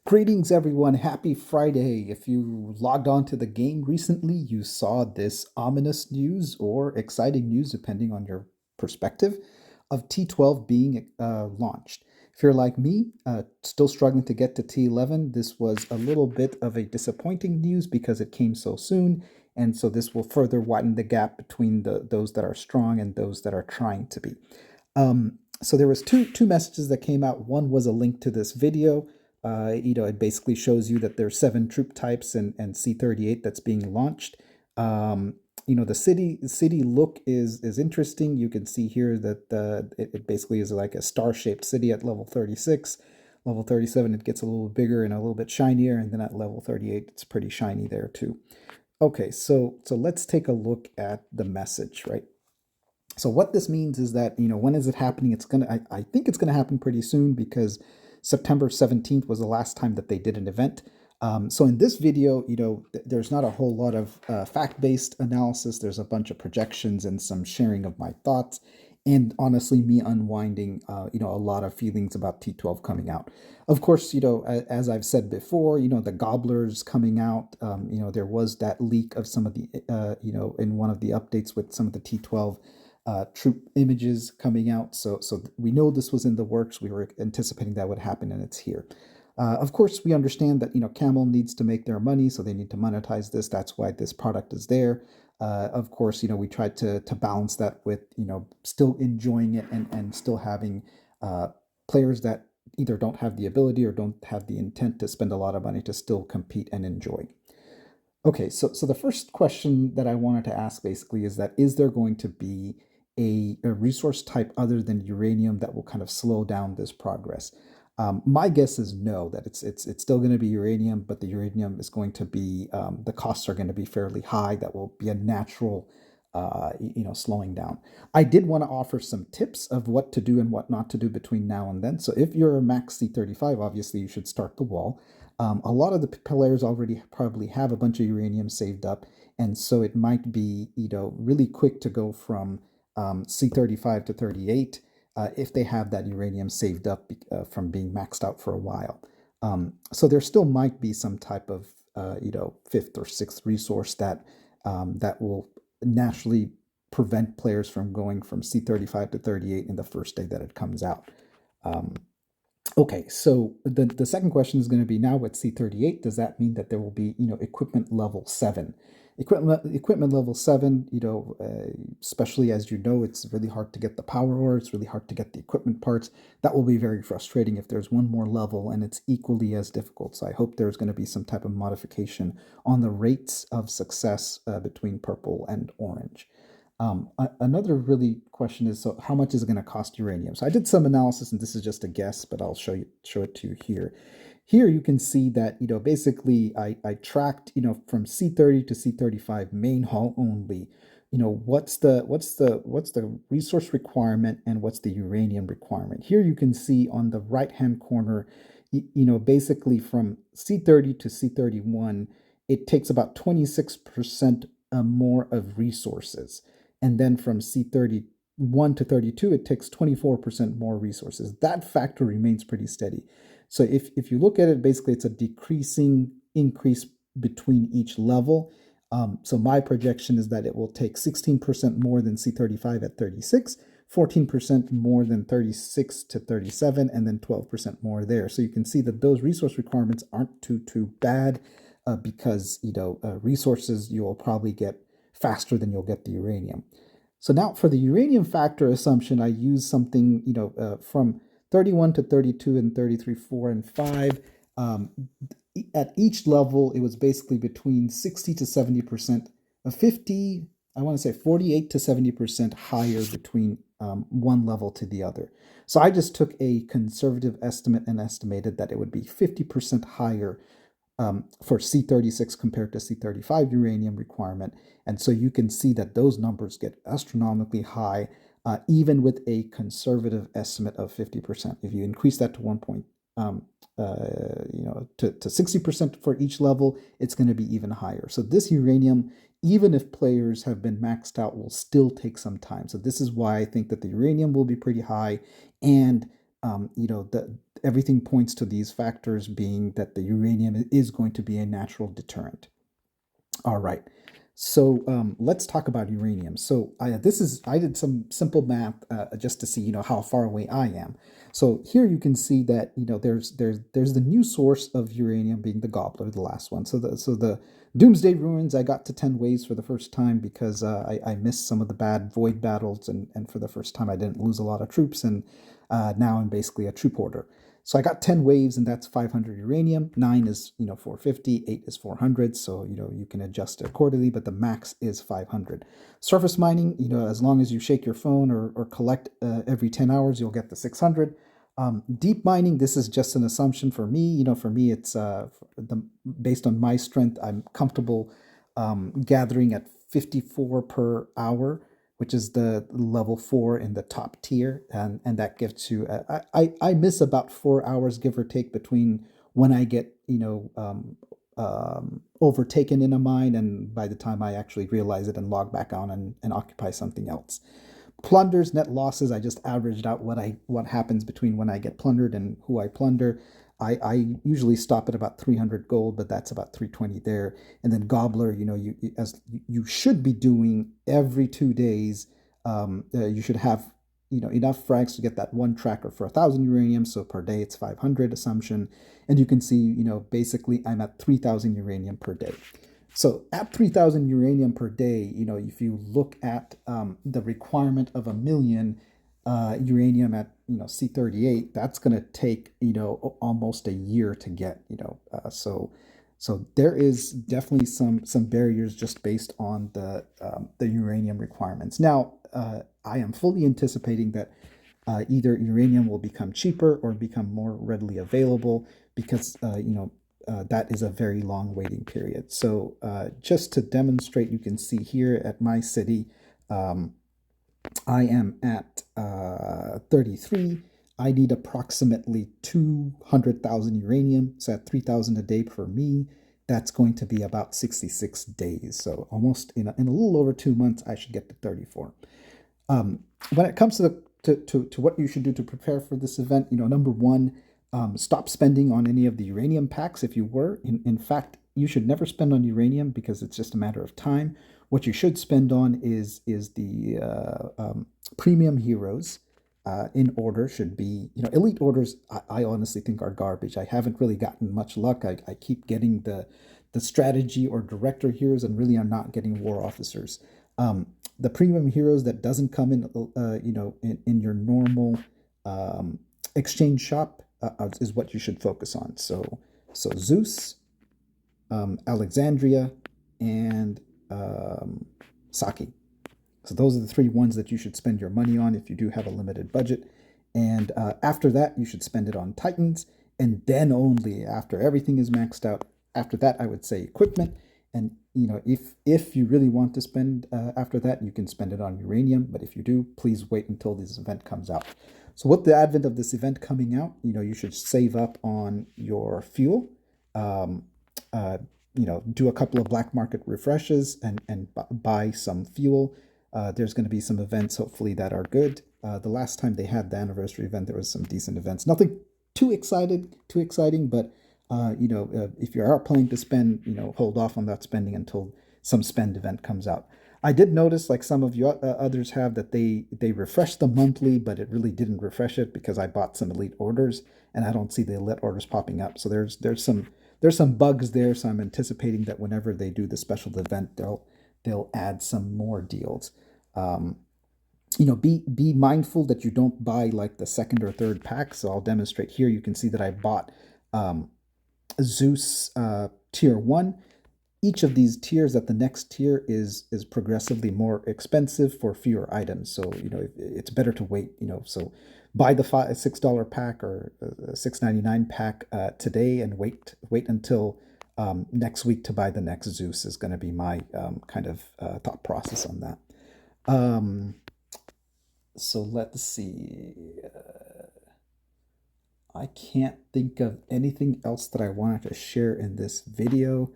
Greetings, everyone. Happy Friday. If you logged on to the game recently, you saw this ominous news or exciting news, depending on your perspective, of T12 being launched. If you're like me, still struggling to get to T11, this was a little bit of a disappointing news because it came so soon. And so this will further widen the gap between those that are strong and those that are trying to be. So there was two messages that came out. One was a link to this video. It basically shows you that there's 7 troop types and C38 that's being launched. The city look is interesting. You can see here that it basically is like a star-shaped city at level 36. Level 37, it gets a little bigger and a little bit shinier, and then at level 38, it's pretty shiny there too. Okay, so let's take a look at the message, right? So what this means is that, when is it happening? I think it's gonna happen pretty soon because September 17th was the last time that they did an event. So in this video, there's not a whole lot of fact-based analysis. There's a bunch of projections and some sharing of my thoughts, and honestly, me unwinding, a lot of feelings about T12 coming out. Of course, as I've said before, the gobblers coming out. There was that leak of some of the, in one of the updates with some of the T12 troop images coming out. So we know this was in the works. We were anticipating that would happen, and it's here. Of course, we understand that Camel needs to make their money, so they need to monetize this. That's why this product is there. Of course, we tried to balance that with still enjoying it and still having players that either don't have the ability or don't have the intent to spend a lot of money to still compete and enjoy. Okay, so the first question that I wanted to ask basically is that is there going to be a resource type other than uranium that will kind of slow down this progress? My guess is no, that it's still going to be uranium, but the uranium is going to be the costs are going to be fairly high. That will be a natural, slowing down. I did want to offer some tips of what to do and what not to do between now and then. So if you're a max C35, obviously you should start the wall. A lot of the players already probably have a bunch of uranium saved up, and so it might be really quick to go from C35 to 38 if they have that uranium saved up from being maxed out for a while. So there still might be some type of fifth or sixth resource that will naturally prevent players from going from C35 to 38 in the first day that it comes out. Um, Okay, so the second question is going to be now with C38, does that mean that there will be, equipment level 7? Equipment level 7, especially as it's really hard to get the power ore, it's really hard to get the equipment parts. That will be very frustrating if there's one more level and it's equally as difficult. So I hope there's going to be some type of modification on the rates of success between purple and orange. Another really question is, so how much is it going to cost uranium? So I did some analysis, and this is just a guess, but I'll show it to you here. Here you can see that basically I tracked from C30 to C35 main haul only. What's the resource requirement and what's the uranium requirement? Here you can see on the right hand corner, basically from C30 to C31, it takes about 26% more of resources. And then from C31 to 32, it takes 24% more resources. That factor remains pretty steady. So if you look at it, basically it's a decreasing increase between each level. So my projection is that it will take 16% more than C35 at 36, 14% more than 36 to 37, and then 12% more there. So you can see that those resource requirements aren't too bad because resources you will probably get faster than you'll get the uranium. So now for the uranium factor assumption, I use something, from 31 to 32 and 33, 4, and 5. At each level, it was basically between 60 to 70%, 50, I want to say 48 to 70% higher between one level to the other. So I just took a conservative estimate and estimated that it would be 50% higher for C36 compared to C35 uranium requirement. And so you can see that those numbers get astronomically high, even with a conservative estimate of 50%. If you increase that to 1 point, to 60% for each level, it's going to be even higher. So this uranium, even if players have been maxed out, will still take some time. So this is why I think that the uranium will be pretty high, and everything points to these factors being that the uranium is going to be a natural deterrent. All right. So let's talk about uranium. So I did some simple math just to see how far away I am. So here you can see that there's the new source of uranium being the Gobbler, the last one. So the Doomsday Ruins, I got to 10 waves for the first time because I missed some of the bad void battles, and for the first time I didn't lose a lot of troops, and now I'm basically a troop hoarder. So I got 10 waves, and that's 500 uranium. 9 is 450, 8 is 400. So you can adjust it accordingly, but the max is 500. Surface mining, as long as you shake your phone or collect every 10 hours, you'll get the 600. Deep mining, this is just an assumption for me. For me, it's based on my strength. I'm comfortable gathering at 54 per hour, which is the level 4 in the top tier, and that gives you. I miss about 4 hours, give or take, between when I get overtaken in a mine and by the time I actually realize it and log back on and occupy something else. Plunders, net losses, I just averaged out what happens between when I get plundered and who I plunder. I usually stop at about 300 gold, but that's about 320 there. And then Gobbler, as you should be doing every 2 days, you should have enough frags to get that one tracker for 1,000 uranium. So per day it's 500 assumption, and you can see basically I'm at 3,000 uranium per day. So at 3,000 uranium per day, if you look at the requirement of 1,000,000 uranium at C38, that's going to take almost a year to get. So there is definitely some barriers just based on the uranium requirements. Now I am fully anticipating that either uranium will become cheaper or become more readily available because that is a very long waiting period. So just to demonstrate, you can see here at my city, I am at 33. I need approximately 200,000 uranium. So at 3,000 a day for me, that's going to be about 66 days. So almost in a little over 2 months, I should get to 34. When it comes to what you should do to prepare for this event, number one, stop spending on any of the uranium packs if you were. In fact, you should never spend on uranium because it's just a matter of time. What you should spend on is the premium heroes. In order should be, elite orders. I honestly think are garbage. I haven't really gotten much luck. I keep getting the strategy or director heroes, and really I'm not getting war officers. The premium heroes that doesn't come in, in your normal exchange shop is what you should focus on. So Zeus, Alexandria, and Saki. So those are the 3 ones that you should spend your money on if you do have a limited budget. And after that, you should spend it on Titans. And then only after everything is maxed out, after that, I would say equipment. And if you really want to spend after that, you can spend it on uranium. But if you do, please wait until this event comes out. So with the advent of this event coming out, you should save up on your fuel. Do a couple of black market refreshes and buy some fuel. There's going to be some events, hopefully, that are good. The last time they had the anniversary event, there was some decent events. Nothing too exciting, but if you are planning to spend, hold off on that spending until some spend event comes out. I did notice, like some of you others have, that they refreshed the monthly, but it really didn't refresh it because I bought some elite orders and I don't see the elite orders popping up. So there's some bugs there. So I'm anticipating that whenever they do the special event, they'll add some more deals. Be mindful that you don't buy like the second or third pack. So I'll demonstrate here. You can see that I bought Zeus tier 1. Each of these tiers at the next tier is progressively more expensive for fewer items. So it's better to wait. So buy the $6 pack or $6.99 pack today and wait until next week to buy the next Zeus is going to be my kind of thought process on that. So let's see. I can't think of anything else that I wanted to share in this video.